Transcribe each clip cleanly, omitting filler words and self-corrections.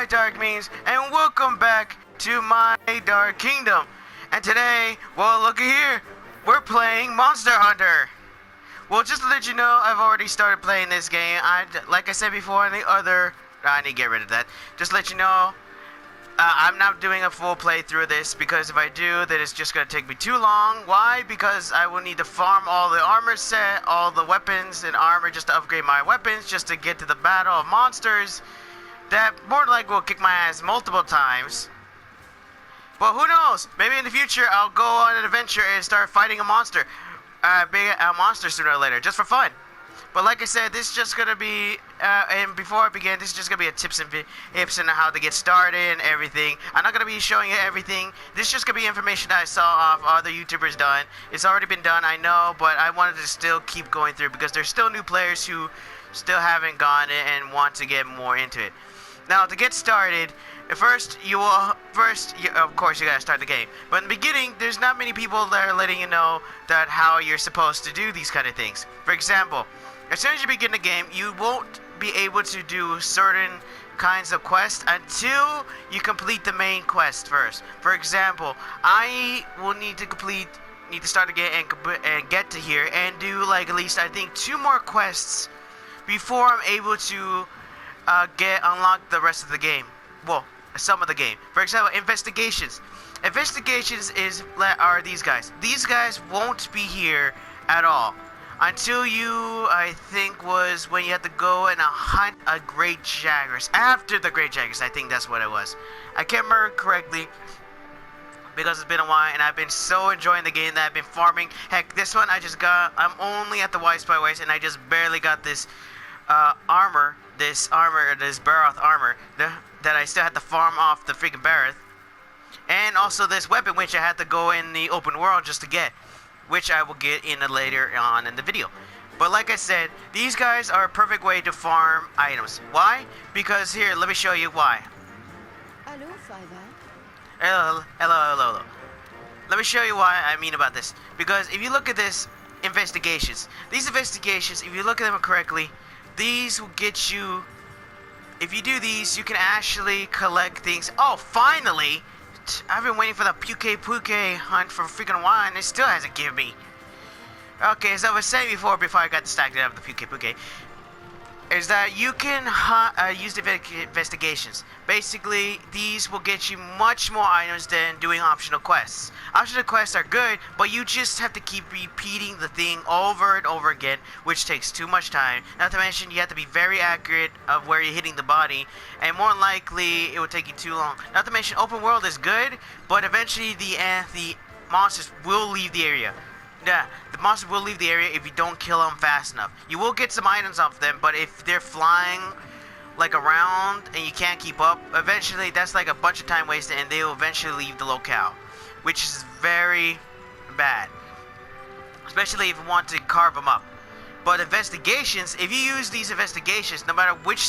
my dark means, and welcome back to my dark kingdom. And today, well, looky here, we're playing Monster Hunter. Well, just to let you know, I've already started playing this game. Like I said before in the other, I need to get rid of that. Just to let you know, I'm not doing a full playthrough of this because if I do, then it's just going to take me too long. Why? Because I will need to farm all the armor set, all the weapons and armor just to upgrade my weapons, just to get to the battle of monsters that more than likely will kick my ass multiple times. But who knows? Maybe in the future I'll go on an adventure and start fighting a monster. A monster sooner or later, just for fun. But like I said, this is just going to be, and before I begin, this is just going to be a tips on how to get started and everything. I'm not going to be showing you everything. This is just going to be information that I saw of other YouTubers done. It's already been done, I know, but I wanted to still keep going through because there's still new players who still haven't gone and want to get more into it. Now, to get started, of course, you gotta start the game. But in the beginning, there's not many people that are letting you know that how you're supposed to do these kind of things. For example, as soon as you begin the game, you won't be able to do certain kinds of quests until you complete the main quest first. For example, I will need to start the game and get to here and do like at least I think 2 more quests before I'm able to unlock the rest of the game. Well, some of the game. For example, investigations. Investigations are these guys. These guys won't be here at all until I think was when you had to go and hunt a Great Jaggers. After the Great Jaggers, I think that's what it was. I can't remember correctly because it's been a while and I've been so enjoying the game that I've been farming. Heck, this one I'm only at the White Spy Waste and I just barely got this this Baroth armor that I still had to farm off the freaking Baroth. And also this weapon which I had to go in the open world just to get, which I will get in later on in the video. But like I said, these guys are a perfect way to farm items. Why? Because here, let me show you why. Hello, Fiver. Hello. Let me show you why I mean about this. Because if you look at these investigations, if you look at them correctly, these will get you, if you do these, you can actually collect things. Oh, finally! I've been waiting for the Puke hunt for freaking a while and it still hasn't given me. Okay, as I was saying before I got distracted out of the Puke, is that you can use the investigations. Basically, these will get you much more items than doing optional quests. Optional quests are good, but you just have to keep repeating the thing over and over again, which takes too much time. Not to mention, you have to be very accurate of where you're hitting the body, and more than likely, it will take you too long. Not to mention, open world is good, but eventually the monsters will leave the area. Yeah, the monster will leave the area if you don't kill them fast enough. You will get some items off them, but if they're flying like around and you can't keep up, eventually that's like a bunch of time wasted and they will eventually leave the locale, which is very bad, especially if you want to carve them up. But investigations, if you use these investigations, no matter which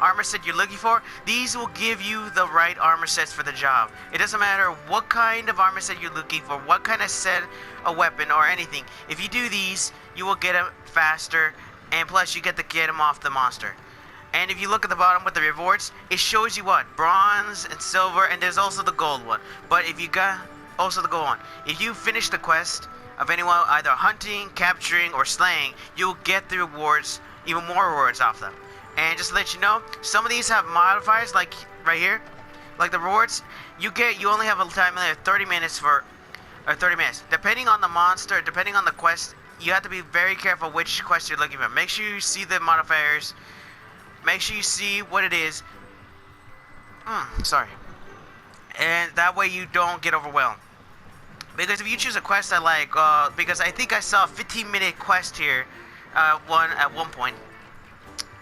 armor set you're looking for, these will give you the right armor sets for the job. It doesn't matter what kind of armor set you're looking for, what kind of set, a weapon or anything. If you do these, you will get them faster, and plus you get to get them off the monster. And if you look at the bottom with the rewards, it shows you what? Bronze and silver, and there's also the gold one. But if you got also the gold one, if you finish the quest of anyone either hunting, capturing, or slaying, you'll get the rewards, even more rewards off them. And just to let you know, some of these have modifiers, like right here, like the rewards. You only have a time limit of 30 minutes depending on the monster, depending on the quest. You have to be very careful which quest you're looking for. Make sure you see the modifiers. Make sure you see what it is. Sorry. And that way you don't get overwhelmed. Because if you choose a quest I like, because I think I saw a 15-minute quest here, at one point,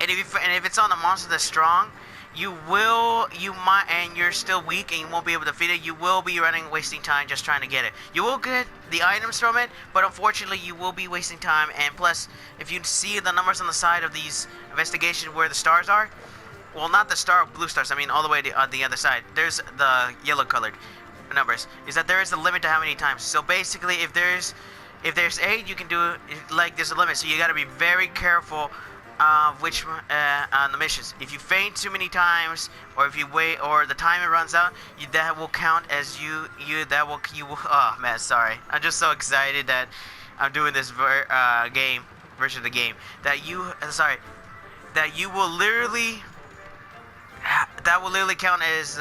and if it's on a monster that's strong, and you're still weak and you won't be able to defeat it, you will be wasting time just trying to get it. You will get the items from it, but unfortunately you will be wasting time. And plus, if you see the numbers on the side of these investigations where the stars are, well, not the blue stars, I mean all the way on the other side, there's the yellow colored numbers, is that there is a limit to how many times. So basically, if there's 8, you can do like there's a limit, so you got to be very careful which on the missions. If you faint too many times, or if you wait, or the timer runs out, that will count as you. Oh man, sorry. I'm just so excited that I'm doing this version of the game. That you will literally. That will literally count as.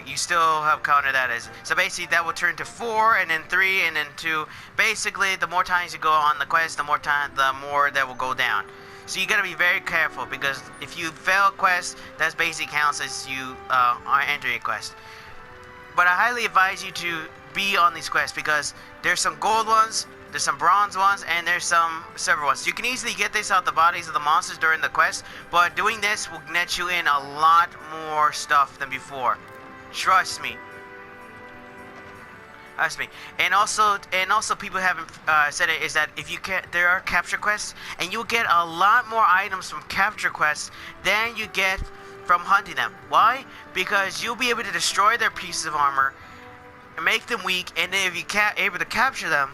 You still have counted that as. So basically, that will turn to 4, and then 3, and then 2. Basically, the more times you go on the quest, the more that will go down. So you gotta be very careful, because if you fail a quest, that basically counts as you are entering a quest. But I highly advise you to be on these quests, because there's some gold ones, there's some bronze ones, and there's some silver ones. You can easily get this out the bodies of the monsters during the quest, but doing this will net you in a lot more stuff than before. Trust me. And also people haven't said it, is that if you there are capture quests, and you'll get a lot more items from capture quests than you get from hunting them. Why? Because you'll be able to destroy their pieces of armor and make them weak, and then if you can't able to capture them,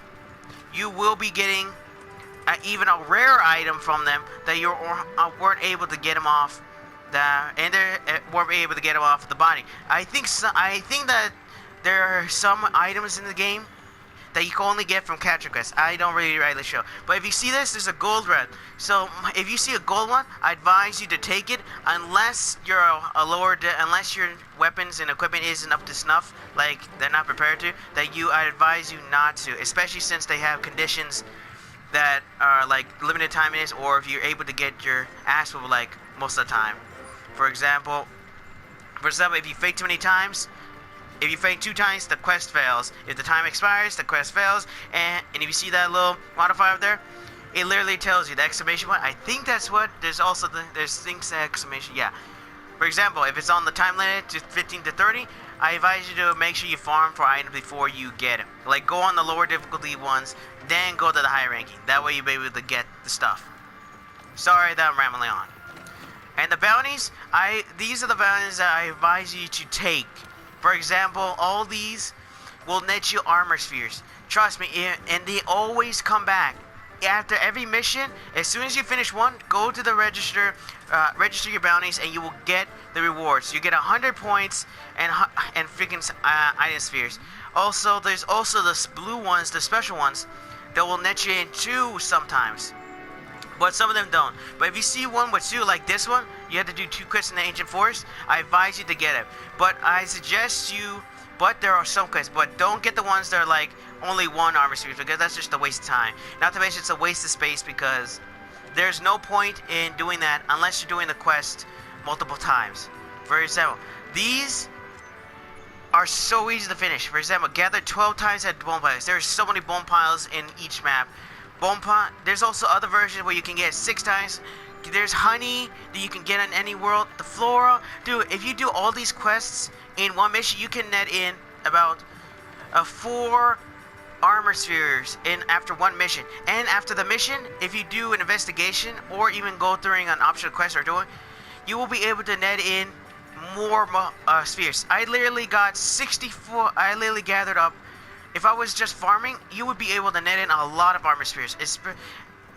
you will be getting even a rare item from them that you weren't able to get them off weren't able to get them off the body. I think that there are some items in the game that you can only get from capture quests. I don't really rightly show. But if you see this, there's a gold red. So if you see a gold one, I advise you to take it unless you're unless your weapons and equipment isn't up to snuff, like they're not prepared to, I advise you not to, especially since they have conditions that are like limited time is, or if you're able to get your ass whooped like most of the time. For example, if you fake too many times, if you faint 2 times, the quest fails. If the time expires, the quest fails. And if you see that little modifier up there, it literally tells you the exclamation point. I think that's what. There's also there's things exclamation. Yeah. For example, if it's on the time limit to 15 to 30, I advise you to make sure you farm for items before you get them. Like go on the lower difficulty ones, then go to the high ranking. That way you'll be able to get the stuff. Sorry that I'm rambling on. And the bounties, these are the bounties that I advise you to take. For example, all these will net you armor spheres. Trust me, and they always come back. After every mission, as soon as you finish one, go to the register your bounties, and you will get the rewards. You get 100 points and freaking item spheres. Also, there's also the blue ones, the special ones, that will net you in 2 sometimes. But some of them don't. But if you see one with 2, like this one, you have to do 2 quests in the Ancient Forest, I advise you to get it. But I suggest you, but there are some quests, but don't get the ones that are like only 1 armor sphere, because that's just a waste of time. Not to mention it's a waste of space, because there's no point in doing that unless you're doing the quest multiple times. For example, these are so easy to finish. For example, gather 12 times at bone piles. There are so many bone piles in each map. There's also other versions where you can get 6 times. There's honey that you can get in any world. The flora. Dude, if you do all these quests in one mission, you can net in about 4 armor spheres after one mission. And after the mission, if you do an investigation or even go during an optional quest or doing, you will be able to net in more spheres. I literally got 64. I literally gathered up. If I was just farming, you would be able to net in a lot of armor spheres,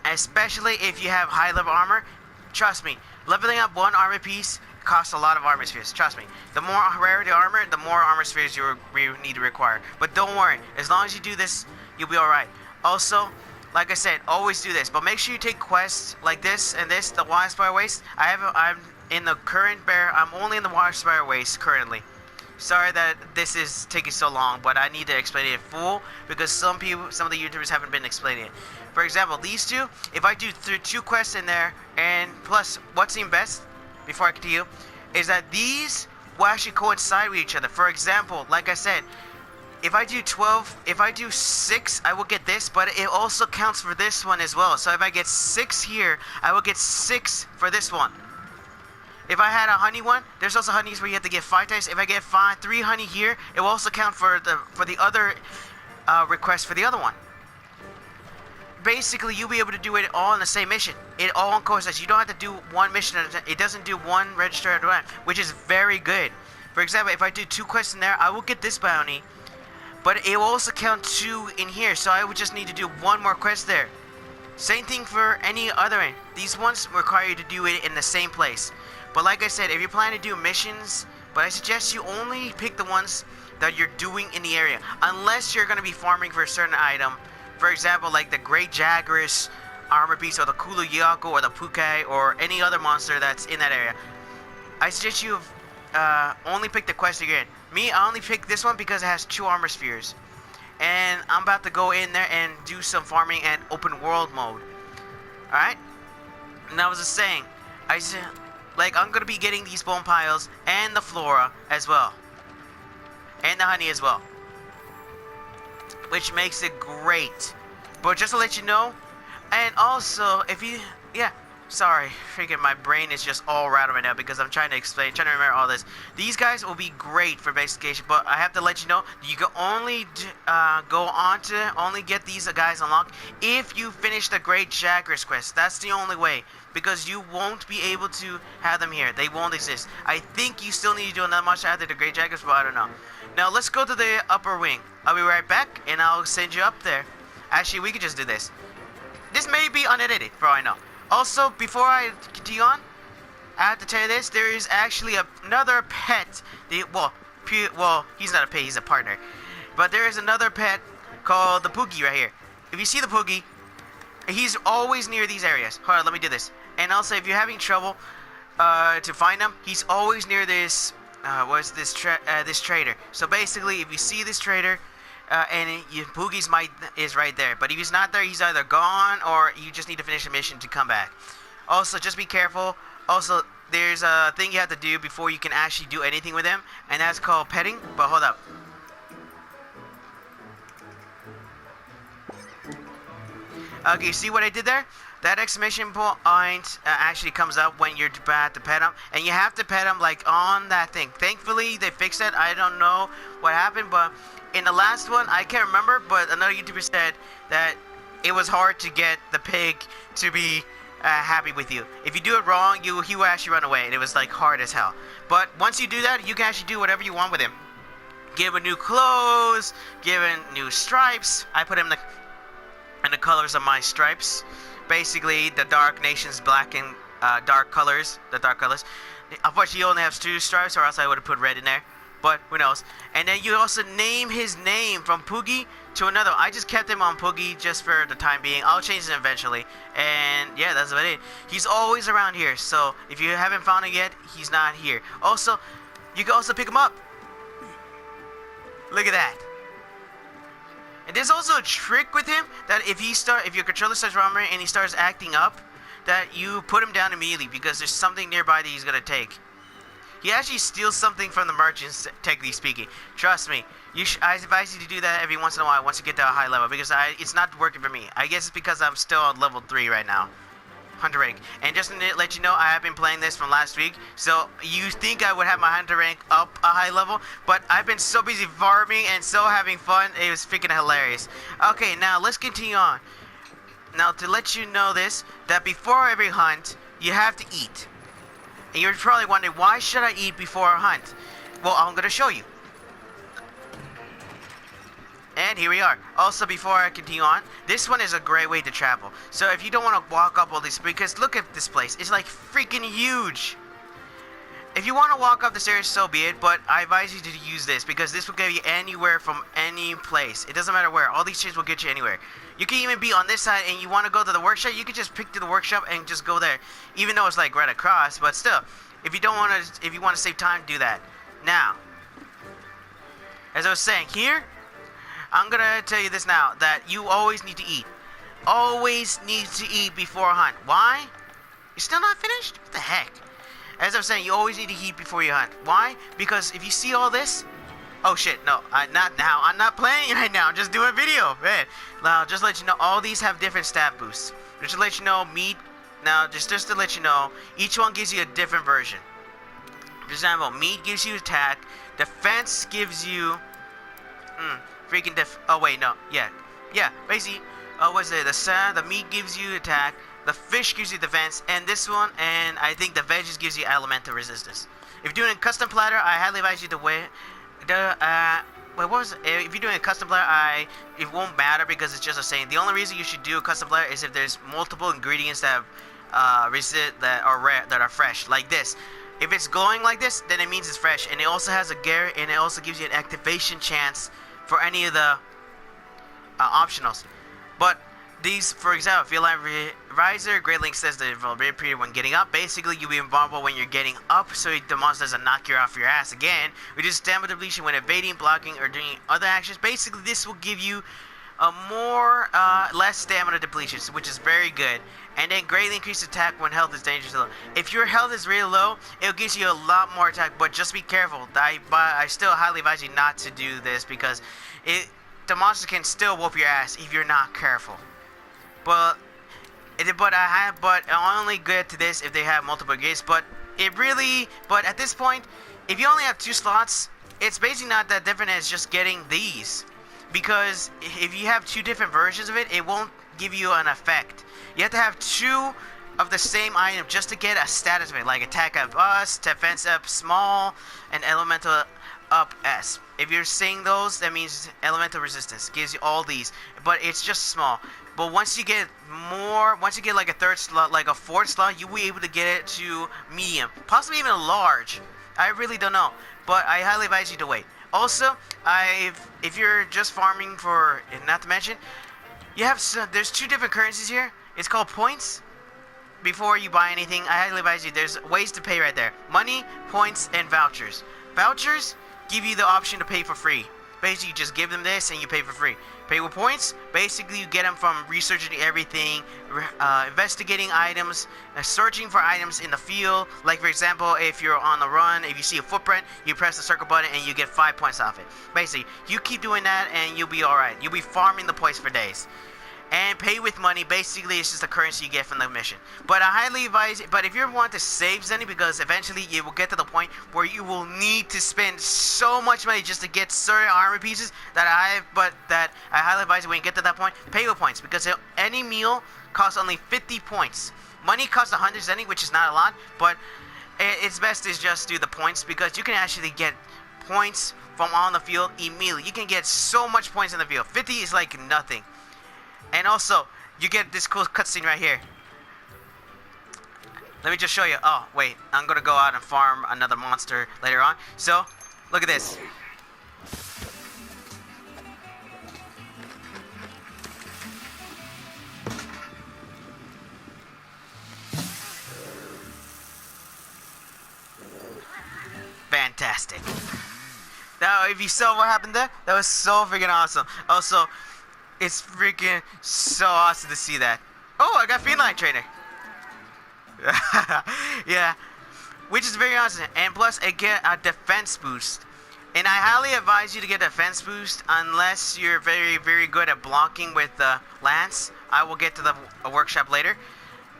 especially if you have high level armor. Trust me, leveling up 1 armor piece costs a lot of armor spheres. Trust me, the more rare the armor, the more armor spheres you need to require. But don't worry, as long as you do this, you'll be alright. Also, like I said, always do this, but make sure you take quests like this and this, the Wildspire Waste. I'm in the current I'm only in the Wildspire Waste currently. Sorry that this is taking so long, but I need to explain it in full, because some of the YouTubers haven't been explaining it. For example, these 2, if I do 2 quests in there, and plus what's even best, before I continue, is that these will actually coincide with each other. For example, like I said, if I do 6, I will get this, but it also counts for this one as well. So if I get 6 here, I will get 6 for this one. If I had a honey one, there's also honeys where you have to get 5 times. If I get 3 honey here, it will also count for the other request for the other one. Basically, you'll be able to do it all in the same mission. It all coincides. You don't have to do one mission at a time. It doesn't do one register at a time, which is very good. For example, if I do 2 quests in there, I will get this bounty, but it will also count 2 in here. So I would just need to do 1 more quest there. Same thing for any other end. These ones require you to do it in the same place. But like I said, if you're planning to do missions, but I suggest you only pick the ones that you're doing in the area, unless you're going to be farming for a certain item. For example, like the Great Jagras armor piece, or the Kulu Yaku, or the Puke, or any other monster that's in that area. I suggest you only pick the quest you're in. Me, I only picked this one because it has 2 armor spheres. And I'm about to go in there and do some farming and open world mode. Alright? And I was just saying, I'm gonna be getting these bone piles and the flora as well. And the honey as well. Which makes it great. But just to let you know, and also, if you, sorry, freaking my brain is just all rattled right now because I'm trying to remember all this. These guys will be great for basification, but I have to let you know, you can only only get these guys unlocked if you finish the Great Jagras quest. That's the only way, because you won't be able to have them here. They won't exist. I think you still need to do another much after the Great Jagras, but I don't know. Now let's go to the upper wing. I'll be right back, and I'll send you up there. Actually, we could just do this. This may be unedited, for all I know. Also, before I continue on, I have to tell you this. There is actually another pet. Well, he's not a pet, he's a partner. But there is another pet called the Poogie right here. If you see the Poogie, he's always near these areas. Hold on, let me do this. And also, if you're having trouble to find him, he's always near this, this trader. So basically, if you see this trader, and Poogie's is right there. But if he's not there, he's either gone or you just need to finish the mission to come back. Also, just be careful. Also, there's a thing you have to do before you can actually do anything with him, and that's called petting. But hold up. Okay, see what I did there? That exclamation point actually comes up when you're about to pet him, and you have to pet him like on that thing. Thankfully, they fixed it. I don't know what happened, but in the last one, I can't remember, but another YouTuber said that it was hard to get the pig to be happy with you. If you do it wrong, he will actually run away, and it was like hard as hell. But once you do that, you can actually do whatever you want with him. Give him new clothes, give him new stripes. I put him in the colors of my stripes. Basically, the Dark Nation's black and dark colors. The dark colors. Unfortunately, he only has 2 stripes, or else I would have put red in there. But who knows? And then you also name his name from Poogie to another. I just kept him on Poogie just for the time being. I'll change it eventually. And yeah, that's about it. He's always around here. So if you haven't found him yet, he's not here. Also, you can also pick him up. Look at that. And there's also a trick with him that if your controller starts rumbling and he starts acting up, that you put him down immediately because there's something nearby that he's gonna take. He actually steals something from the merchants, technically speaking. Trust me. I advise you to do that every once in a while once you get to a high level, because it's not working for me. I guess it's because I'm still on level 3 right now. Hunter rank. And just to let you know, I have been playing this from last week, so you think I would have my hunter rank up a high level, but I've been so busy farming and so having fun, it was freaking hilarious. Okay, now let's continue on. Now, to let you know this, that before every hunt, you have to eat. And you're probably wondering, why should I eat before a hunt? Well, I'm going to show you. And here we are. Also, before I continue on, this one is a great way to travel. So if you don't want to walk up all these, because look at this place. It's like freaking huge. If you want to walk up the stairs, so be it. But I advise you to use this, because this will get you anywhere from any place. It doesn't matter where. All these chains will get you anywhere. You can even be on this side and you want to go to the workshop, you can just pick to the workshop and just go there. Even though it's like right across, but still, if you want to save time, do that. Now, as I was saying, here, I'm going to tell you this now, that you always need to eat. Always need to eat before a hunt. Why? You're still not finished? What the heck? As I was saying, you always need to eat before you hunt. Why? Because if you see all this, oh shit, no, not now. I'm not playing right now. I'm just doing a video, man. Now, just to let you know, all these have different stat boosts. Just to let you know, meat. Now, just to let you know, each one gives you a different version. For example, meat gives you attack. Defense gives you, oh wait, no, yeah. Basically, what's it? The meat gives you attack. The fish gives you defense, and this one, and I think the veggies gives you elemental resistance. If you're doing a custom platter, I highly advise you to Wait, what was it? If you're doing a custom player, it won't matter because it's just a saying. The only reason you should do a custom player is if there's multiple ingredients that that are rare, that are fresh, like this. If it's glowing like this, then it means it's fresh, and it also has a and it also gives you an activation chance for any of the optionals. But these, for example, Feel Line Riser, Great Link says the vulnerability period when getting up. Basically, you'll be invulnerable when you're getting up, so the monster doesn't knock you off your ass again. Reduce stamina depletion when evading, blocking, or doing other actions. Basically, this will give you a less stamina depletion, which is very good. And then greatly increase attack when health is dangerously low. If your health is really low, it gives you a lot more attack, but just be careful. I still highly advise you not to do this because the monster can still whoop your ass if you're not careful. But I only get to this if they have multiple gates. But at this point, if you only have 2 slots, it's basically not that different as just getting these. Because if you have 2 different versions of it, it won't give you an effect. You have to have 2 of the same item just to get a status of it, like attack up us, defense up small, and elemental up S. If you're seeing those, that means elemental resistance gives you all these, but it's just small. But once you get like a 3rd slot, like a 4th slot, you'll be able to get it to medium, possibly even a large. I really don't know, but I highly advise you to wait. Also, if you're just farming for, not to mention, there's 2 different currencies here. It's called points. Before you buy anything, I highly advise you. There's ways to pay right there: money, points, and vouchers. Vouchers give you the option to pay for free. Basically, you just give them this and you pay for free. Pay with points, basically you get them from researching everything, investigating items, searching for items in the field. Like for example, if you're on the run, if you see a footprint, you press the circle button and you get 5 points off it. Basically, you keep doing that and you'll be alright. You'll be farming the points for days. And pay with money, basically it's just the currency you get from the mission. But I highly advise it. But if you want to save Zenny, because eventually you will get to the point where you will need to spend so much money just to get certain armor pieces that I highly advise when you get to that point, pay with points, because any meal costs only 50 points. Money costs 100 Zenny, which is not a lot, but it's best to just do the points, because you can actually get points from on the field immediately. You can get so much points in the field. 50 is like nothing. And also, you get this cool cutscene right here. Let me just show you. Oh, wait. I'm going to go out and farm another monster later on. So, look at this. Fantastic. Now, if you saw what happened there, that was so freaking awesome. Also, it's freaking so awesome to see that. Oh, I got Feline Trainer. Yeah, which is very awesome. And plus, I get a defense boost. And I highly advise you to get a defense boost unless you're very, very good at blocking with the lance. I will get to the workshop later.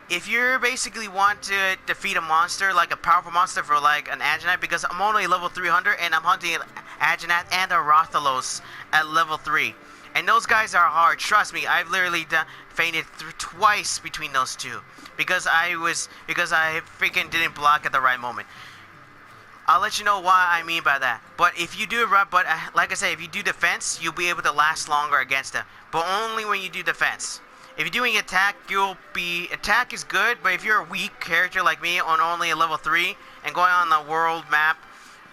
If you basically want to defeat a monster, like a powerful monster for like an Agenite, because I'm only level 300 and I'm hunting an Agenite and a Rathalos at level 3. And those guys are hard. Trust me, I've literally fainted twice between those 2 because I freaking didn't block at the right moment. I'll let you know why I mean by that. But if you do it right, like I say, if you do defense, you'll be able to last longer against them. But only when you do defense. If you're doing attack, attack is good, but if you're a weak character like me on only a level 3 and going on the world map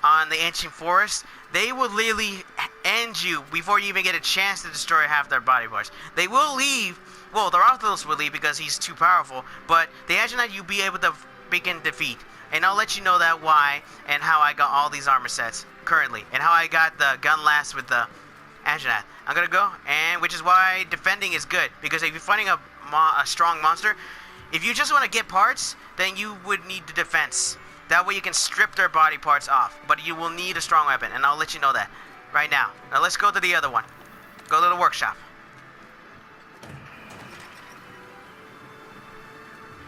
on the ancient forest, they will literally end you before you even get a chance to destroy half their body parts. They will leave. Well, the Rathalos will leave because he's too powerful, but the Agenite you'll be able to begin defeat. And I'll let you know that why and how I got all these armor sets currently, and how I got the gun last with the Agenite. I'm gonna go, and which is why defending is good, because if you're fighting a strong monster, if you just want to get parts, then you would need the defense. That way you can strip their body parts off, but you will need a strong weapon, and I'll let you know that right now. Now let's go to the other one. Go to the workshop.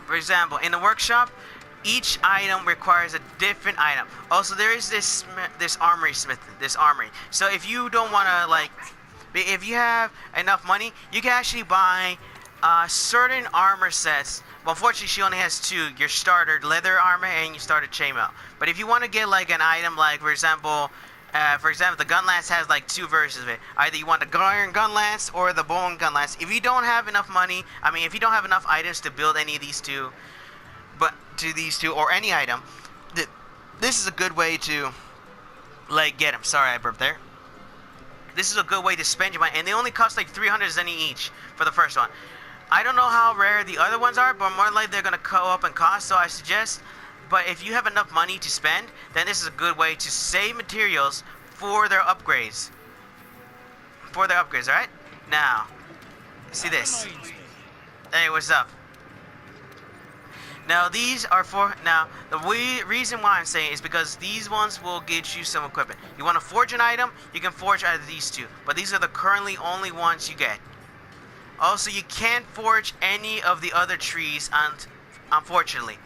For example, in the workshop, each item requires a different item. Also, there is this armory smith, this armory. So if you don't want to if you have enough money, you can actually buy certain armor sets. Well, unfortunately, she only has 2: your starter leather armor and your starter chainmail. But if you want to get like an item, like for example, For example, the gun lance has like two versions of it. Either you want the iron gun lance or the bone gun lance. If you don't have enough money, I mean, if you don't have enough items to build any of these two, or any item, this is a good way to like get them. Sorry, I burped there. This is a good way to spend your money, and they only cost like 300 zenny each for the first one. I don't know how rare the other ones are, but more likely they're gonna go up in cost. So I suggest. But if you have enough money to spend, then this is a good way to save materials for their upgrades. Alright? Now, see this. Hey, what's up? Now, these are for... Now, the reason why I'm saying is because these ones will get you some equipment. You want to forge an item, you can forge either these two. But these are the currently only ones you get. Also, you can't forge any of the other trees, unfortunately.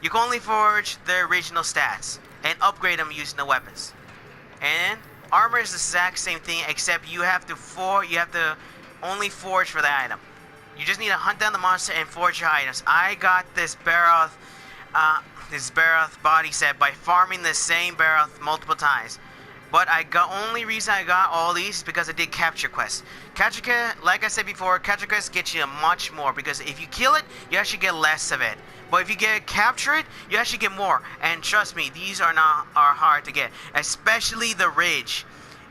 You can only forge the original stats and upgrade them using the weapons. And armor is the exact same thing, except you have to only forge for the item. You just need to hunt down the monster and forge your items. I got this Baroth body set by farming the same Baroth multiple times. But only reason I got all these is because I did capture quests. Capture quest, like I said before, capture quests get you much more because if you kill it, you actually get less of it. But if you capture it, you actually get more. And trust me, these are hard to get, especially the ridge.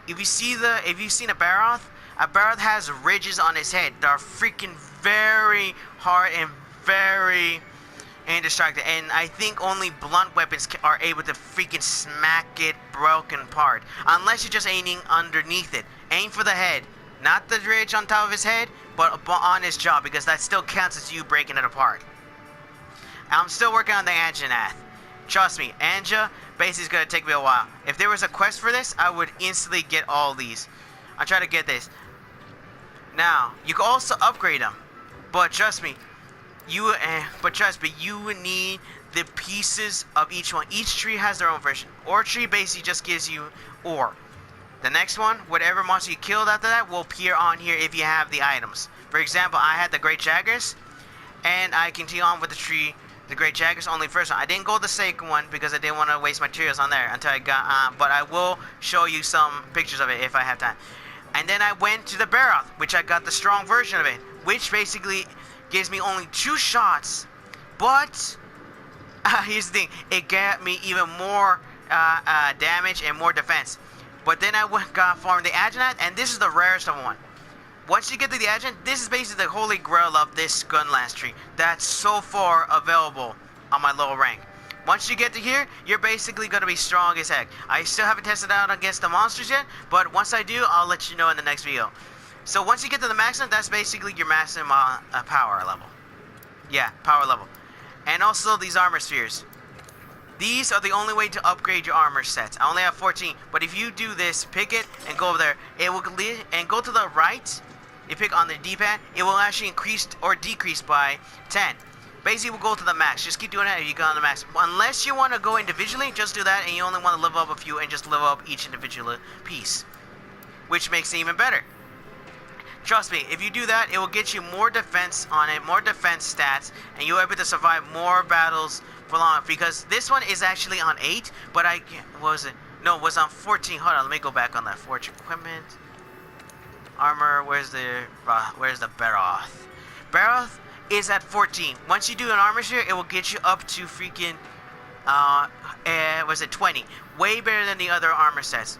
If you've seen a Baroth has ridges on his head that are freaking very hard and very indestructible. And I think only blunt weapons are able to freaking smack it broken apart, unless you're just aiming underneath it. Aim for the head, not the ridge on top of his head, but on his jaw, because that still counts as you breaking it apart. I'm still working on the Anjanath. Trust me, Anja basically is going to take me a while. If there was a quest for this, I would instantly get all these. I'm trying to get this. Now, you can also upgrade them. But trust me, you would need the pieces of each one. Each tree has their own version. Ore tree basically just gives you ore. The next one, whatever monster you killed after that, will appear on here if you have the items. For example, I had the Great Jaggers, and I continue on with the Great Jaggers, only first one. I didn't go the second one because I didn't want to waste materials on there until I got, but I will show you some pictures of it if I have time. And then I went to the Baroth, which I got the strong version of it, which basically gives me only 2 shots, but here's the thing, it got me even more damage and more defense. But then I got farmed the Adjutant, and this is the rarest of one. Once you get to the Adjutant, this is basically the holy grail of this gun lance tree that's so far available on my lower rank. Once you get to here, you're basically going to be strong as heck. I still haven't tested out against the monsters yet, but once I do, I'll let you know in the next video. So once you get to the maximum, that's basically your maximum power level. Yeah, power level. And also these armor spheres. These are the only way to upgrade your armor sets. I only have 14, but if you do this, pick it and go over there. It will and go to the right. You pick on the D-pad. It will actually increase or decrease by 10. Basically, we'll go to the max. Just keep doing that if you go on the max. Unless you want to go individually, just do that, and you only want to level up a few and just level up each individual piece, which makes it even better. Trust me, if you do that, it will get you more defense on it, more defense stats, and you'll be able to survive more battles for long. Because this one is actually on 8, but it was on 14. Hold on, let me go back on that. Forge equipment, armor. Where's the Baroth? Baroth is at 14. Once you do an armor sphere, it will get you up to freaking 20. Way better than the other armor sets.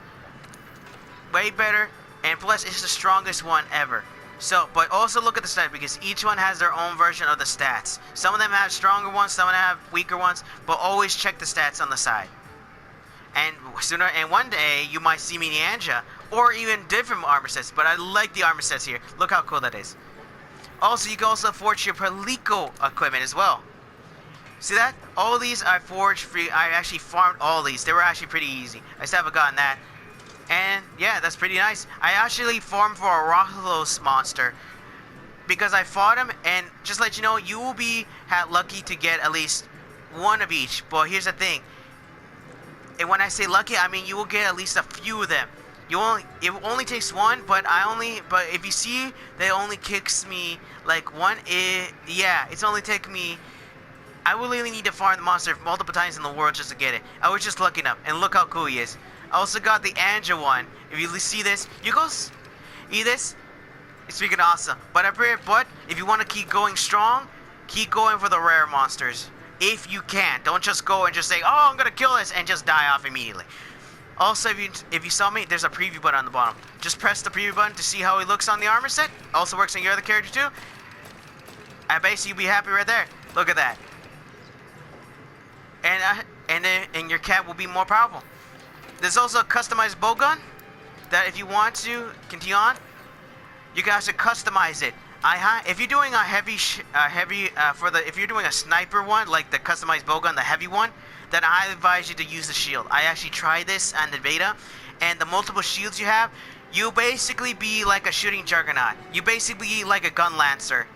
Way better. And plus, it's the strongest one ever. So, but also look at the stats, because each one has their own version of the stats. Some of them have stronger ones, some of them have weaker ones, but always check the stats on the side. And one day, you might see me in Anja, or even different armor sets, but I like the armor sets here. Look how cool that is. Also, you can also forge your Palico equipment as well. See that? All these I forged free. I actually farmed all these. They were actually pretty easy. I still haven't gotten that. And yeah, that's pretty nice. I actually farmed for a Rothlos monster because I fought him, and just to let you know, you will be lucky to get at least one of each. But here's the thing. And when I say lucky, I mean you will get at least a few of them. It only takes one, but if you see that it only kicks me like one, it's only taking me. I will really need to farm the monster multiple times in the world just to get it. I was just lucky enough, and look how cool he is. I also got the Angel one. If you see this, you go eat this. It's freaking awesome. But if you want to keep going strong, keep going for the rare monsters. If you can, don't just go and just say, "Oh, I'm gonna kill this," and just die off immediately. Also, if you saw me, there's a preview button on the bottom. Just press the preview button to see how he looks on the armor set. Also works on your other character too. I bet you'll be happy right there. Look at that. And your cat will be more powerful. There's also a customized bow gun that if you want to continue on, you can actually customize it. If you're doing a if you're doing a sniper one, like the customized bow gun, the heavy one, then I advise you to use the shield. I actually tried this on the beta, and the multiple shields you have, you basically be like a shooting juggernaut. You basically be like a gun lancer,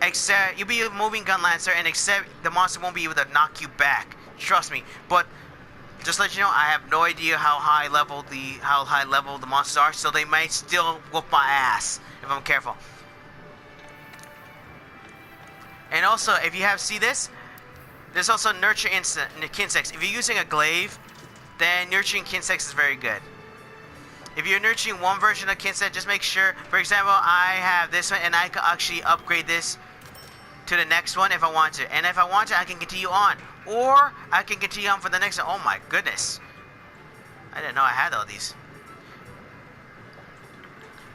except you'll be a moving gun lancer, and except the monster won't be able to knock you back. Trust me. But just to let you know, I have no idea how high level the monsters are, so they might still whoop my ass if I'm careful. And also, if you see this, there's also Nurture Insects. If you're using a glaive, then Nurturing Insects is very good. If you're nurturing one version of Insect, just make sure, for example, I have this one, and I can actually upgrade this to the next one if I want to. And if I want to, I can continue on. Or I can continue on for the next one. Oh my goodness. I didn't know I had all these.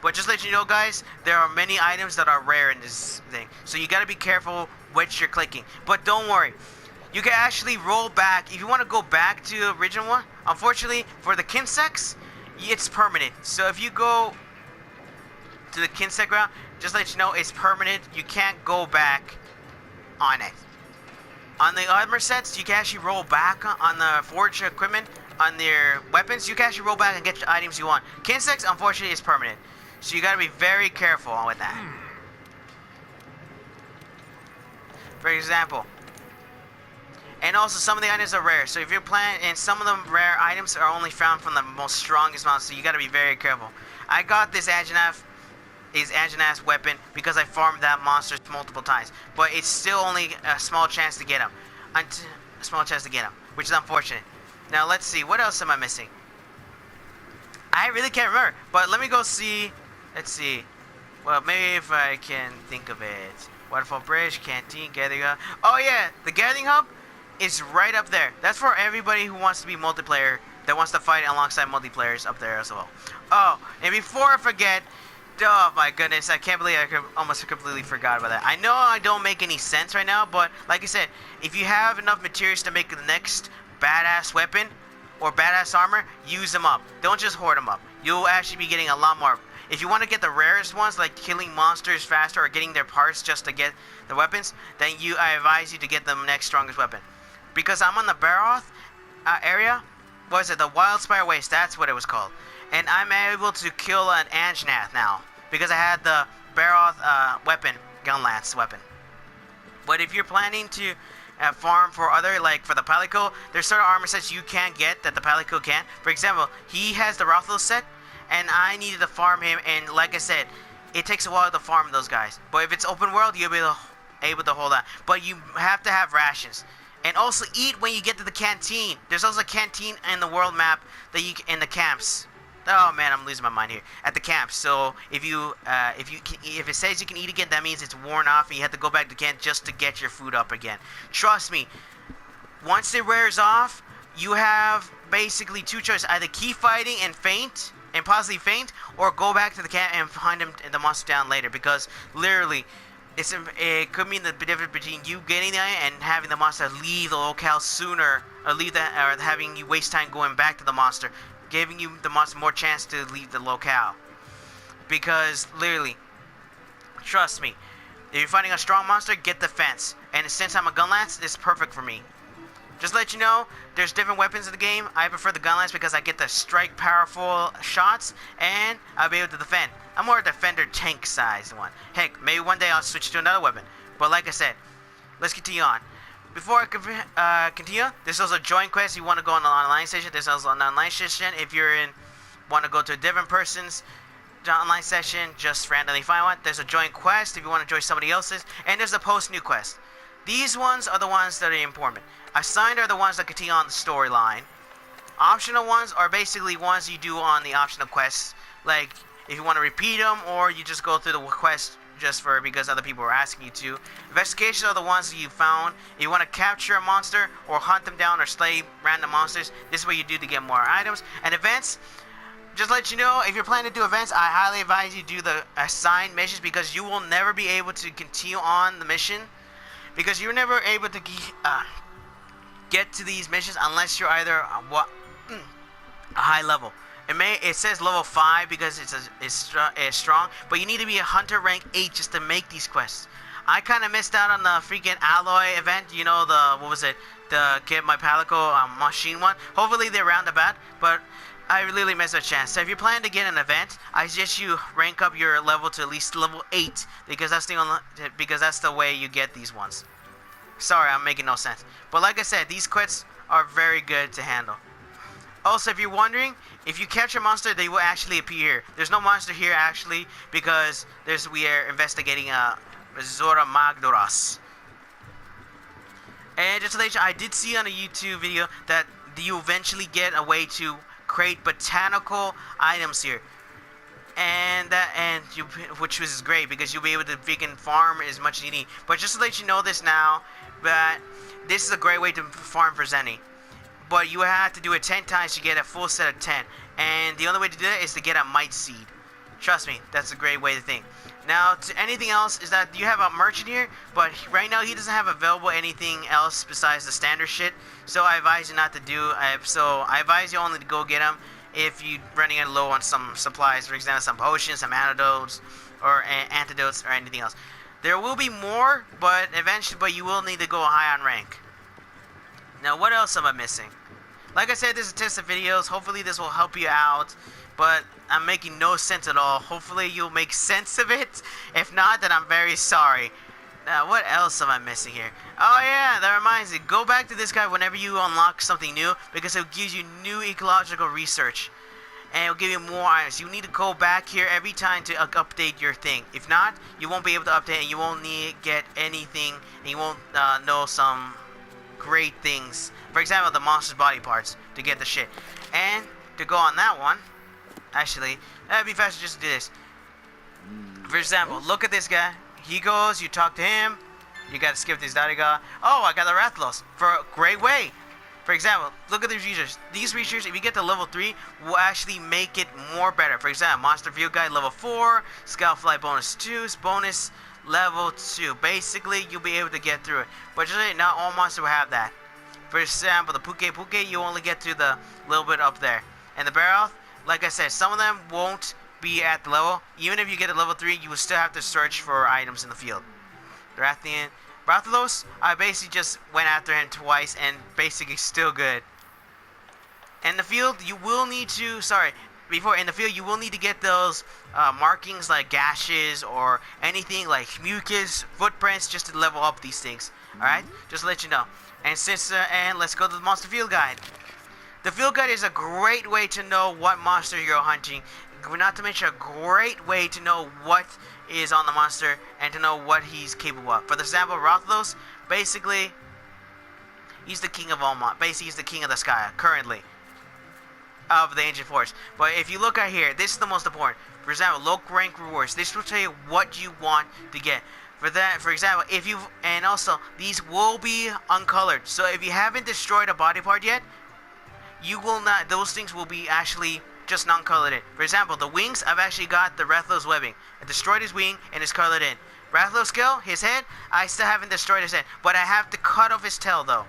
But just to let you know, guys, there are many items that are rare in this thing. So you gotta be careful which you're clicking. But don't worry. You can actually roll back. If you want to go back to the original one, unfortunately, for the Kinsects, it's permanent. So if you go to the Kinsect route, just to let you know, it's permanent. You can't go back on it. On the armor sets, you can actually roll back on the forge equipment, on their weapons. You can actually roll back and get the items you want. Kinsects, unfortunately, is permanent. So you gotta be very careful with that. For example. And also, some of the items are rare. So if you're playing, and some of the rare items are only found from the most strongest monster, so you gotta be very careful. I got this Anjanath weapon because I farmed that monster multiple times. But it's still only a small chance to get him. Which is unfortunate. Now let's see, what else am I missing? I really can't remember. But let me go see. Let's see. Well, maybe if I can think of it. Waterfall Bridge, Canteen, Gathering Hub. Oh yeah, the Gathering Hub is right up there. That's for everybody who wants to be multiplayer, that wants to fight alongside multiplayers up there as well. Oh, and before I forget, oh my goodness, I can't believe I almost completely forgot about that. I know I don't make any sense right now, but like I said, if you have enough materials to make the next badass weapon or badass armor, use them up. Don't just hoard them up. You'll actually be getting a lot more. If you want to get the rarest ones, like killing monsters faster or getting their parts just to get the weapons, then I advise you to get the next strongest weapon. Because I'm on the Baroth area, what is it, the Wildspire Waste, that's what it was called. And I'm able to kill an Anjanath now, because I had the Baroth Gunlance weapon. But if you're planning to farm for other, like for the Palico, there's certain armor sets you can't get that the Palico can. For example, he has the Rothel set, and I needed to farm him, and like I said, it takes a while to farm those guys. But if it's open world, you'll be able to hold on. But you have to have rations. And also eat when you get to the canteen. There's also a canteen in the world map that in the camps. Oh man, I'm losing my mind here. At the camps. So if it says you can eat again, that means it's worn off and you have to go back to camp just to get your food up again. Trust me. Once it wears off, you have basically two choices: either keep fighting and faint, and possibly faint, or go back to the camp and find the monster down later. Because literally, it could mean the difference between you getting there and having the monster leave the locale sooner, or having you waste time going back to the monster, giving you the monster more chance to leave the locale. Because literally, trust me, if you're fighting a strong monster, get the fence. And since I'm a Gunlance, it's perfect for me. Just to let you know, there's different weapons in the game. I prefer the Gunlance because I get the strike powerful shots, and I'll be able to defend. I'm more a defender tank sized one. Heck, maybe one day I'll switch to another weapon. But like I said, let's continue on. Before I continue, there's also a join quest. You want to go on an online session. There's also an online session. If you're want to go to a different person's online session, just randomly find one. There's a join quest if you want to join somebody else's. And there's a post new quest. These ones are the ones that are important. Assigned are the ones that continue on the storyline. Optional ones are basically ones you do on the optional quests, like if you want to repeat them or you just go through the quest just for because other people are asking you to. Investigations are the ones that you found. If you want to capture a monster or hunt them down or slay random monsters, this is what you do to get more items. And events, just to let you know, if you're planning to do events, I highly advise you do the assigned missions because you will never be able to continue on the mission because you're never able to get to these missions unless you're either a high level. It says level 5 because it's strong, but you need to be a hunter rank 8 just to make these quests. I kind of missed out on the freaking alloy event, you know, the get my palico machine one. Hopefully they're roundabout, but I really missed a chance. So if you're planning to get an event, I suggest you rank up your level to at least level 8 because that's the way you get these ones. Sorry, I'm making no sense. But like I said, these quests are very good to handle. Also, if you're wondering, if you catch a monster, they will actually appear here. There's no monster here actually because we are investigating Zora Magdoras. And just to let you know, I did see on a YouTube video that you eventually get a way to create botanical items here. Which was great because you'll be able to freaking farm as much as you need. But just to let you know this now, that this is a great way to farm for Zenny. But you have to do it 10 times to get a full set of 10. And the only way to do that is to get a might seed. Trust me, that's a great way to think. Now, to anything else is that you have a merchant here, but right now he doesn't have available anything else besides the standard shit. So I advise you not to do. So I advise you only to go get him if you're running low on some supplies, for example, some potions, some antidotes, or anything else. There will be more, but eventually, you will need to go high on rank. Now, what else am I missing? Like I said, this is a test of videos. Hopefully, this will help you out, but I'm making no sense at all. Hopefully, you'll make sense of it. If not, then I'm very sorry. Now, what else am I missing here? Oh yeah, that reminds me. Go back to this guy whenever you unlock something new because it gives you new ecological research. And it'll give you more items. You need to go back here every time to update your thing. If not, you won't be able to update and you won't get anything. And you won't know some great things. For example, the monster's body parts to get the shit. And to go on that one, actually, that'd be faster just to do this. For example, look at this guy. He goes, you talk to him, you gotta skip this Dariga. Oh, I got the Rathlos for a great way. For example, look at these features. These features, if you get to level 3, will actually make it more better. For example, Monster Field Guide level 4, Scout Fly bonus 2, bonus level 2. Basically, you'll be able to get through it. But just not all monsters will have that. For example, the Puke, you only get to the little bit up there. And the Barroth, like I said, some of them won't be at the level. Even if you get to level 3, you will still have to search for items in the field. Rathian, Rathalos, I basically just went after him twice and basically still good. In the field, you will need to, in the field, you will need to get those markings like gashes or anything like mucus, footprints, just to level up these things. Alright? Just to let you know. And let's go to the Monster Field Guide. The Field Guide is a great way to know what monster you're hunting. Not to mention a great way to know what is on the monster and to know what he's capable of. For example, Rathalos, basically, he's the king of all monsters. Basically, he's the king of the sky, currently, of the Ancient Forest. But if you look at here, this is the most important. For example, low rank rewards. This will tell you what you want to get. For example, and also, these will be uncolored. So if you haven't destroyed a body part yet, you will not, those things will be actually just non-colored in. For example, the wings, I've actually got the Rathalos webbing. I destroyed his wing and it's colored in. Rathalos skull, his head, I still haven't destroyed his head. But I have to cut off his tail though.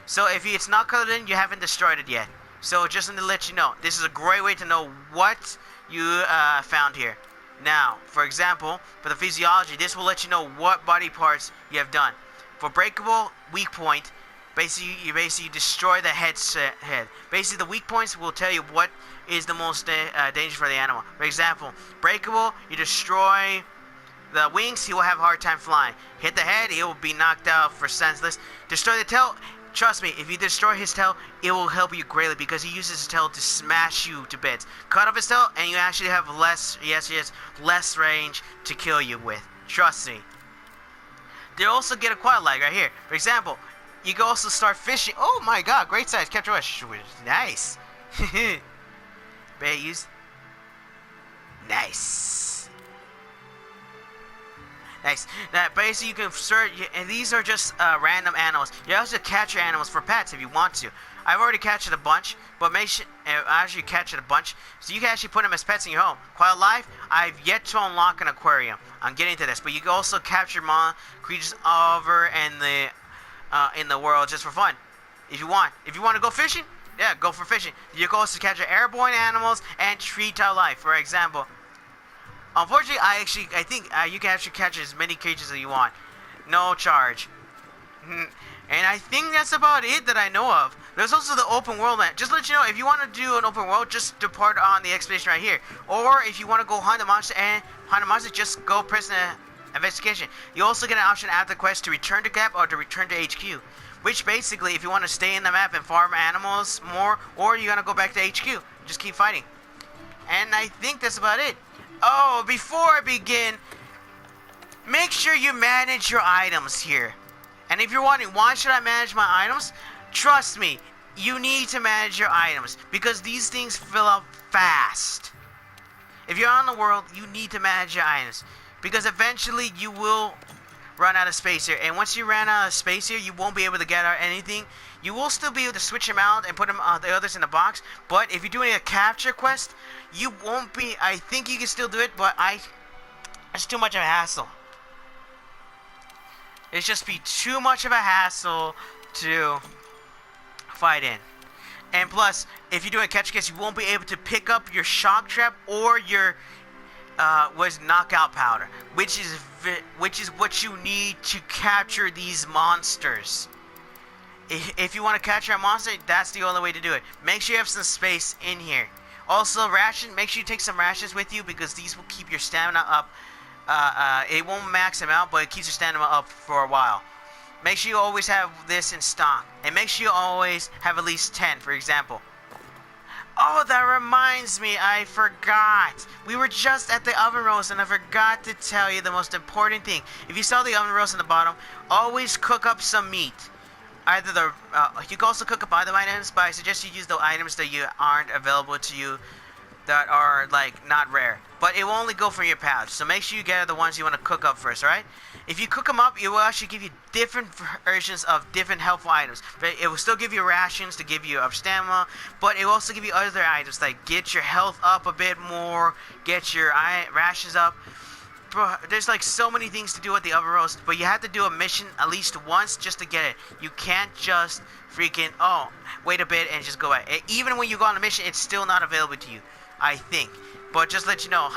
So if it's not colored in, you haven't destroyed it yet. So just to let you know, this is a great way to know what you found here. Now, for example, for the physiology, this will let you know what body parts you have done. For breakable, weak point, basically you destroy the head. Basically, the weak points will tell you what is the most dangerous for the animal. For example, breakable, you destroy the wings, he will have a hard time flying. Hit the head, he will be knocked out for senseless. Destroy the tail, trust me, if you destroy his tail, it will help you greatly because he uses his tail to smash you to bits. Cut off his tail, and you actually have less range to kill you with. Trust me. They also get a quad lag right here. For example, You can also start fishing. Oh my god, great size. Capture fish. Nice. Bait use. Nice. Nice. Now, basically, you can search, and these are just random animals. You also capture animals for pets if you want to. I've already captured a bunch, but make sure actually captured a bunch, so you can actually put them as pets in your home. Quiet life, I've yet to unlock an aquarium. I'm getting to this, but you can also capture creatures over in the world just for fun, if you want. If you want to go fishing, yeah, go for fishing. You can also capture airborne animals and tree-type life. For example, unfortunately, I think you can actually catch as many creatures as you want, no charge. And I think that's about it that I know of. There's also the open world map. Just to let you know, if you want to do an open world, just depart on the expedition right here. Or if you want to go hunt a monster just go press the investigation. You also get an option after the quest to return to camp or to return to HQ. Which basically, if you want to stay in the map and farm animals more, or you're gonna go back to HQ, just keep fighting. And I think that's about it. Oh, before I begin, make sure you manage your items here. And if you're wondering, why should I manage my items? Trust me, you need to manage your items because these things fill up fast. If you're on the world, you need to manage your items because eventually you will run out of space here. And once you run out of space here, you won't be able to get out anything. You will still be able to switch them out and put them the others in the box. But if you're doing a capture quest, you won't be. I think you can still do it, but it's too much of a hassle. It's just be too much of a hassle to fight in. And plus, if you're doing a capture quest, you won't be able to pick up your shock trap or your knockout powder, which is what you need to capture these monsters. If you want to capture a monster, that's the only way to do it. Make sure you have some space in here. Also, make sure you take some rations with you because these will keep your stamina up. It won't max them out, but it keeps your stamina up for a while. Make sure you always have this in stock, and make sure you always have at least 10, for example. Oh, that reminds me, I forgot. We were just at the oven roast, and I forgot to tell you the most important thing. If you saw the oven roast in the bottom, always cook up some meat. You can also cook up other items, but I suggest you use the items that aren't available to you, that are like not rare. But it will only go for your pouch, so make sure you get the ones you want to cook up first, alright? If you cook them up, it will actually give you different versions of different helpful items. But it will still give you rations to give you stamina, but it will also give you other items like get your health up a bit more, get your rations up. Bro, there's like so many things to do with the oven roast, but you have to do a mission at least once just to get it. You can't just freaking, wait a bit and just go away. Even when you go on a mission, it's still not available to you, I think. But just let you know,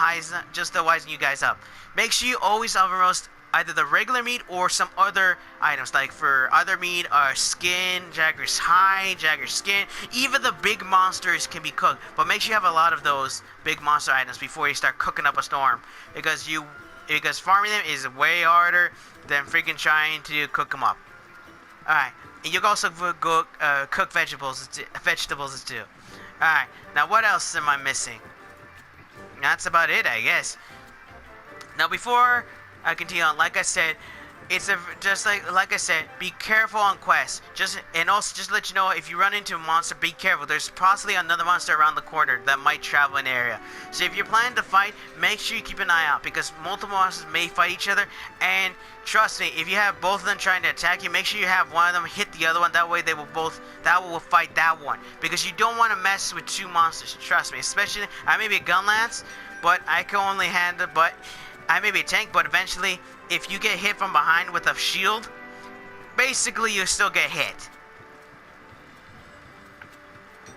just to wisen you guys up. Make sure you always oven roast either the regular meat or some other items. Like for other meat, skin, Jagger's hide, Jagger's skin. Even the big monsters can be cooked. But make sure you have a lot of those big monster items before you start cooking up a storm. Because farming them is way harder than freaking trying to cook them up. Alright, and you can also cook vegetables too. Alright, now what else am I missing? That's about it, I guess. Now before I continue on, like I said, like I said, be careful on quests. And also just to let you know, if you run into a monster, be careful. There's possibly another monster around the corner that might travel in the area. So if you're planning to fight, make sure you keep an eye out because multiple monsters may fight each other. And trust me, if you have both of them trying to attack you, make sure you have one of them hit the other one. That way that will fight that one. Because you don't want to mess with two monsters. Trust me, especially I may be a gun lance, but I can only handle. But I may be a tank, but eventually, if you get hit from behind with a shield, basically you still get hit.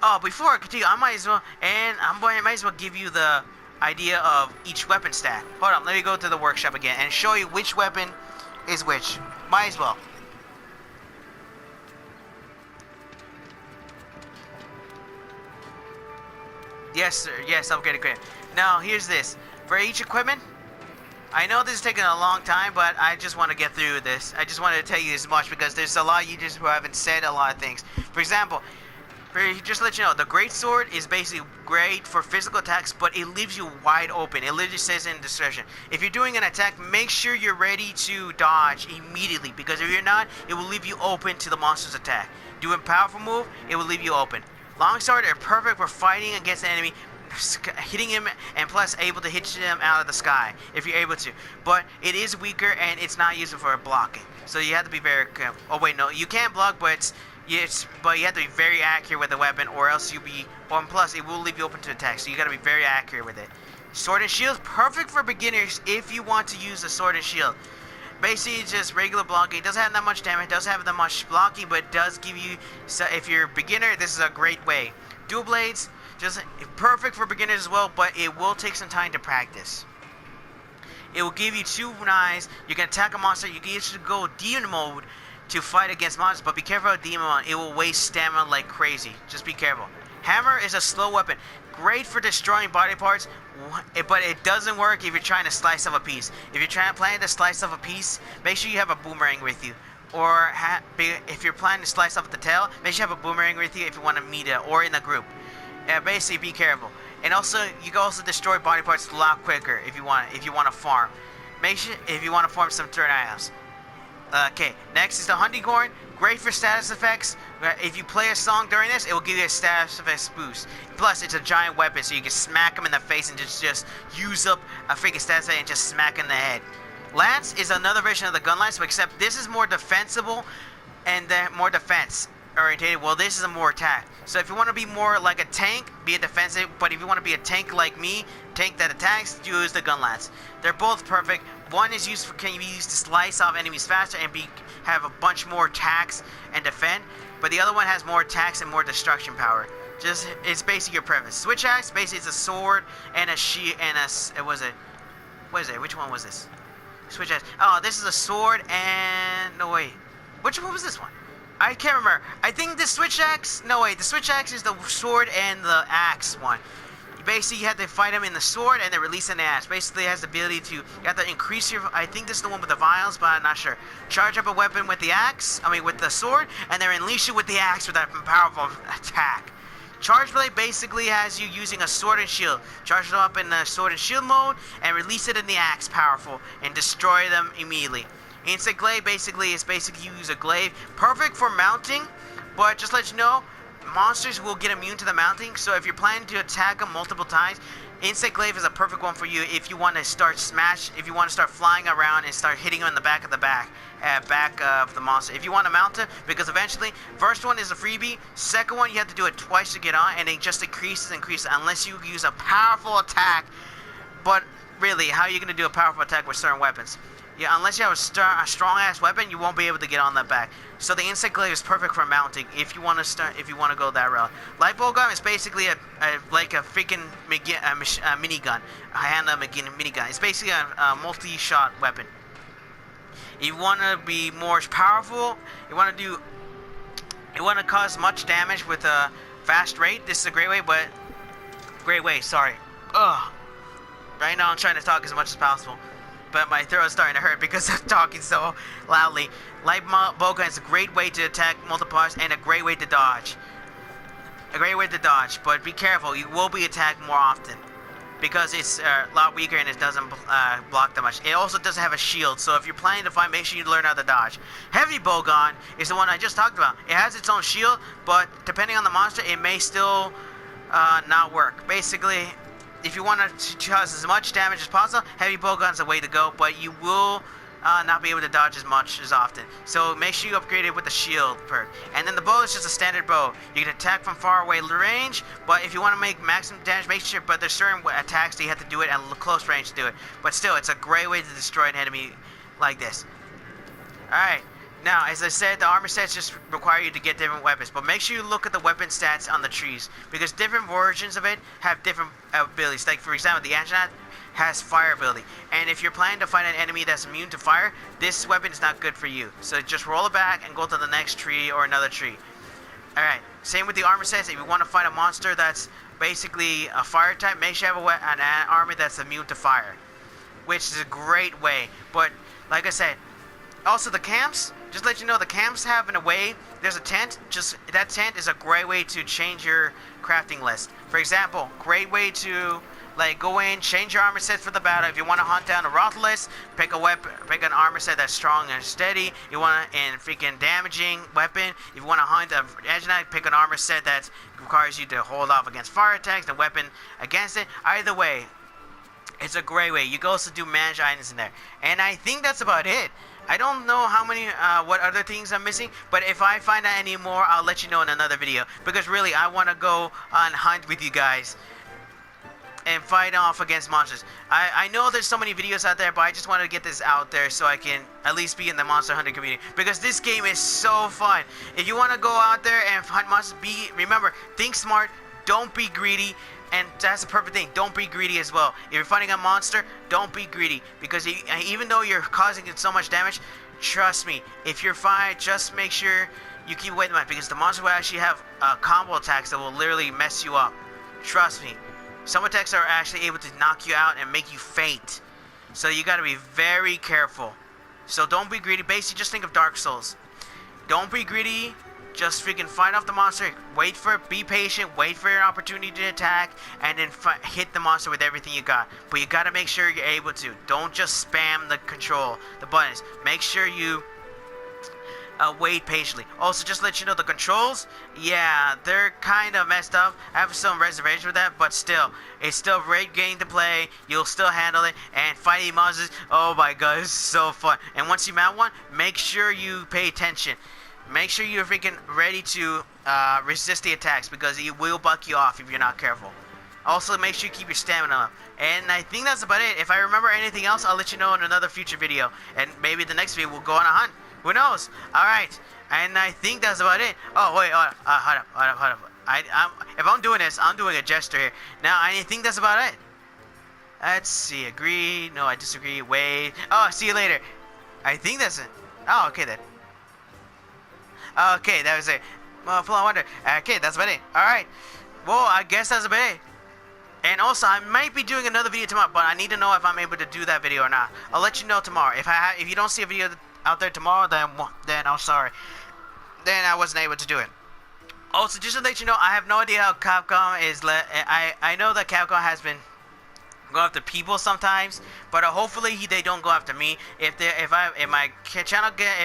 Oh, before I continue, I might as well give you the idea of each weapon stat. Hold on, let me go to the workshop again and show you which weapon is which. Might as well. Yes, sir. Yes, I'm getting credit. Now, here's this. For each equipment, I know this is taking a long time, but I just want to get through this. I just wanted to tell you as much because there's a lot of YouTubers who haven't said a lot of things. For example, Just to let you know, the great sword is basically great for physical attacks, but it leaves you wide open. It literally says in the description, if you're doing an attack, make sure you're ready to dodge immediately, because if you're not, it will leave you open to the monster's attack. Doing powerful move, it will leave you open. Longsword are perfect for fighting against an enemy, hitting him, and plus able to hit him out of the sky if you're able to. But it is weaker and it's not useful for blocking, so you have to be very careful. Oh wait, no, you can block, but but you have to be very accurate with the weapon, or else you'll be. And plus, it will leave you open to attack, so you got to be very accurate with it. Sword and shield, perfect for beginners if you want to use the sword and shield. Basically, it's just regular blocking. It doesn't have that much damage, doesn't have that much blocking, but it does give you. So if you're a beginner, this is a great way. Dual blades, just perfect for beginners as well, but it will take some time to practice. It will give you 2 knives. You can attack a monster. You can usually go demon mode to fight against monsters, but be careful of demon mode. It will waste stamina like crazy. Just be careful. Hammer is a slow weapon. Great for destroying body parts, but it doesn't work if you're trying to slice off a piece. If you're planning to slice off a piece, make sure you have a boomerang with you. Or if you're planning to slice off the tail, make sure you have a boomerang with you if you want to meet it, or in a group. Basically, be careful. And also, you can also destroy body parts a lot quicker if you want to farm. Make sure if you want to farm some turn items. Okay, next is the hunting horn. Great for status effects. If you play a song during this, it will give you a status effects boost. Plus, it's a giant weapon, so you can smack them in the face and just use up a freaking status effect and just smack in the head. Lance is another version of the gun lance, except this is more defensible and more defense orientated. Well, this is a more attack. So if you want to be more like a tank, be a defensive. But if you want to be a tank like me, tank that attacks, use the gun lance. They're both perfect. One is can be used to slice off enemies faster and have a bunch more attacks and defend. But the other one has more attacks and more destruction power. It's basically your preference. Switch axe basically is a sword and a shield and what is it? Which one was this? Switch axe. Oh, this is a sword and no wait. Which one was this one? I can't remember. I think the switch axe. No wait, the switch axe is the sword and the axe one. Basically, you have to fight him in the sword and then release in the axe. Basically, it has the ability to, you have to increase your, I think this is the one with the vials, but I'm not sure. Charge up a weapon with the axe, with the sword, and then unleash it with the axe with that powerful attack. Charge blade basically has you using a sword and shield. Charge it up in the sword and shield mode, and release it in the axe powerful, and destroy them immediately. Instant glaive basically is you use a glaive. Perfect for mounting, but just to let you know, monsters will get immune to the mounting, so if you're planning to attack them multiple times, instant glaive is a perfect one for you if you want to start if you want to start flying around and start hitting them in the back of the monster. If you want to mount it, because eventually, first one is a freebie, second one you have to do it twice to get on, and it just increases unless you use a powerful attack. But really, how are you going to do a powerful attack with certain weapons? Yeah, unless you have a strong ass weapon, you won't be able to get on that back. So the instant glaive is perfect for mounting if you want to go that route. Light bow gun is basically like a freaking minigun, a handheld minigun. It's basically a multi-shot weapon. If you want to be more powerful, you want to cause much damage with a fast rate. This is a great way. Sorry. Ugh. Right now I'm trying to talk as much as possible, but my throat is starting to hurt because I'm talking so loudly. Light bow gun is a great way to attack multipliers and a great way to dodge. But be careful, you will be attacked more often because it's a lot weaker and it doesn't block that much. It also doesn't have a shield, so if you're planning to fight, make sure you learn how to dodge. Heavy bow gun is the one I just talked about. It has its own shield, but depending on the monster, it may still not work. Basically, if you want to cause as much damage as possible, heavy bow gun is the way to go, but you will not be able to dodge as often. So make sure you upgrade it with the shield perk. And then the bow is just a standard bow. You can attack from far away range, but if you want to make maximum damage, make sure, but there's certain attacks that you have to do it at close range to do it. But still, it's a great way to destroy an enemy like this. Alright. Now, as I said, the armor stats just require you to get different weapons, but make sure you look at the weapon stats on the trees, because different versions of it have different abilities. Like, for example, the Anjanat has fire ability, and if you're planning to fight an enemy that's immune to fire, this weapon is not good for you. So just roll it back and go to the next tree or another tree. Alright, same with the armor sets. If you want to fight a monster that's basically a fire type, make sure you have an armor that's immune to fire, which is a great way. But, like I said, also the camps, just let you know, the camps have in a way, there's a tent, just that tent is a great way to change your crafting list. For example, great way to like go in, change your armor set for the battle. If you want to hunt down a Rothless, pick a weapon, pick an armor set that's strong and steady. You want a freaking damaging weapon. If you want to hunt a Edge, pick an armor set that requires you to hold off against fire attacks, the weapon against it. Either way, it's a great way. You can also do manage items in there. And I think that's about it. I don't know how many, what other things I'm missing, but if I find out any more, I'll let you know in another video. Because really, I want to go on hunt with you guys and fight off against monsters. I know there's so many videos out there, but I just wanted to get this out there so I can at least be in the Monster Hunter community. Because this game is so fun. If you want to go out there and hunt monsters, remember, think smart, don't be greedy. And that's the perfect thing. Don't be greedy as well. If you're fighting a monster, don't be greedy. Because even though you're causing it so much damage, trust me, if you're fine, just make sure you keep away from it. Because the monster will actually have combo attacks that will literally mess you up. Trust me. Some attacks are actually able to knock you out and make you faint. So you gotta be very careful. So don't be greedy. Basically, just think of Dark Souls. Don't be greedy. Just freaking fight off the monster. Wait for it. Be patient. Wait for your opportunity to attack. And then hit the monster with everything you got. But you gotta make sure you're able to. Don't just spam the buttons. Make sure you wait patiently. Also, just let you know, the controls, yeah, they're kind of messed up. I have some reservations with that, but still, it's still a great game to play. You'll still handle it. And fighting monsters, oh my god, it's so fun. And once you mount one, make sure you pay attention. Make sure you're freaking ready to resist the attacks, because it will buck you off if you're not careful. Also, make sure you keep your stamina up. And I think that's about it. If I remember anything else, I'll let you know in another future video. And maybe the next video we'll go on a hunt. Who knows? Alright. And I think that's about it. Oh, wait. Hold up. If I'm doing this, I'm doing a gesture here. Now, I think that's about it. Let's see. Agree. No, I disagree. Wait. Oh, see you later. I think that's it. Oh, okay then. Okay, that was it. Well, Flow Wonder. Okay, that's about it. Alright. Well, I guess that's about it. And also, I might be doing another video tomorrow, but I need to know if I'm able to do that video or not. I'll let you know tomorrow. If you don't see a video out there tomorrow, then I'm sorry. Then I wasn't able to do it. Also, just to let you know, I have no idea how Capcom is. I know that Capcom has been going after people sometimes, but hopefully they don't go after me. If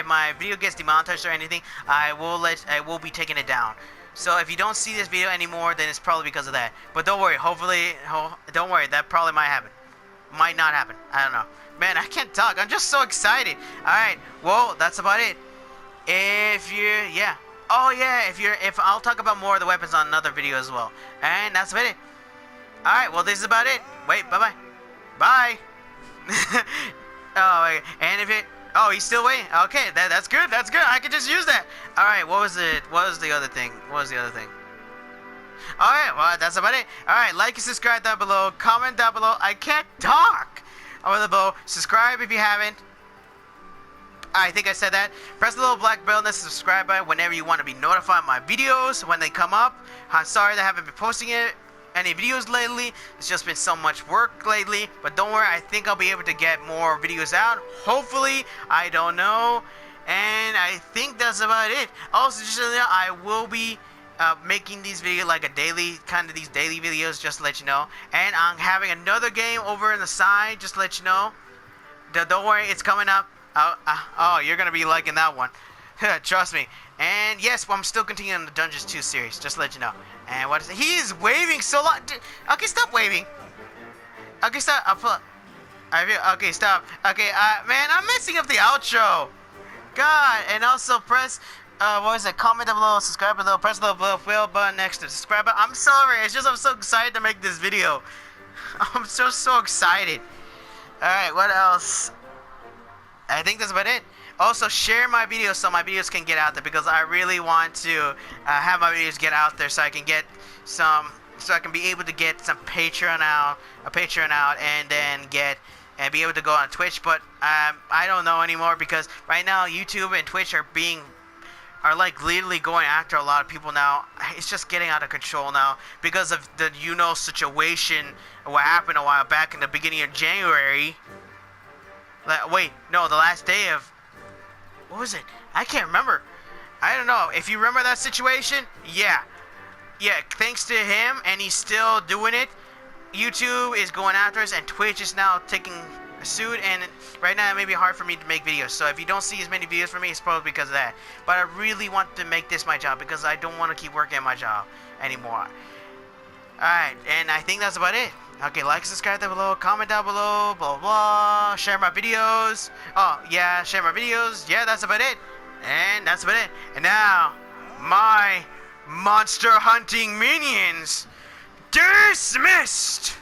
my video gets demonetized or anything, I will be taking it down. So if you don't see this video anymore, then it's probably because of that. But don't worry, don't worry, that probably might happen. Might not happen. I don't know. Man, I can't talk. I'm just so excited. Alright, well, that's about it. If I'll talk about more of the weapons on another video as well. And that's about it. Alright, well, this is about it. Wait, bye-bye. Bye. Oh, and oh, he's still waiting. Okay, that's good. That's good. I can just use that. All right, what was the other thing? All right, well, that's about it. All right, like and subscribe down below. Comment down below. I can't talk. Over below. Subscribe if you haven't. I think I said that. Press the little black bell and the subscribe button whenever you want to be notified of my videos when they come up. I'm sorry that I haven't been posting any videos lately. It's just been so much work lately, but don't worry, I think I'll be able to get more videos out, hopefully. I don't know. And I think that's about it. Also, just so you know, I will be making these videos like these daily videos, just to let you know. And I'm having another game over on the side, just to let you know. Don't worry, it's coming up. Oh, you're gonna be liking that one. Trust me. And yes, I'm still continuing the Dungeons 2 series, just to let you know. And what is it? He is waving so long. Okay, stop waving. Okay, stop. Okay, stop. Okay, man, I'm messing up the outro. God, and also press, what is it? Comment down below, subscribe below, press the little bell button next to subscribe button. I'm sorry, it's just I'm so excited to make this video. I'm so excited. Alright, what else? I think that's about it. Also, share my videos so my videos can get out there, because I really want to have my videos get out there so I can get so I can be able to get some Patreon out, and then be able to go on Twitch. But I don't know anymore, because right now YouTube and Twitch are like literally going after a lot of people now. It's just getting out of control now because of the situation, what happened a while back in the beginning of January. Wait, no, the last day of. what was it? I can't remember. I don't know. If you remember that situation, yeah. Yeah, thanks to him, and he's still doing it, YouTube is going after us, and Twitch is now taking a suit, and right now it may be hard for me to make videos. So if you don't see as many videos from me, it's probably because of that. But I really want to make this my job, because I don't want to keep working at my job anymore. Alright, and I think that's about it. Okay, like, subscribe down below, comment down below, blah, blah, blah. Share my videos. Oh, yeah, share my videos. Yeah, that's about it. And that's about it. And now, my monster hunting minions dismissed!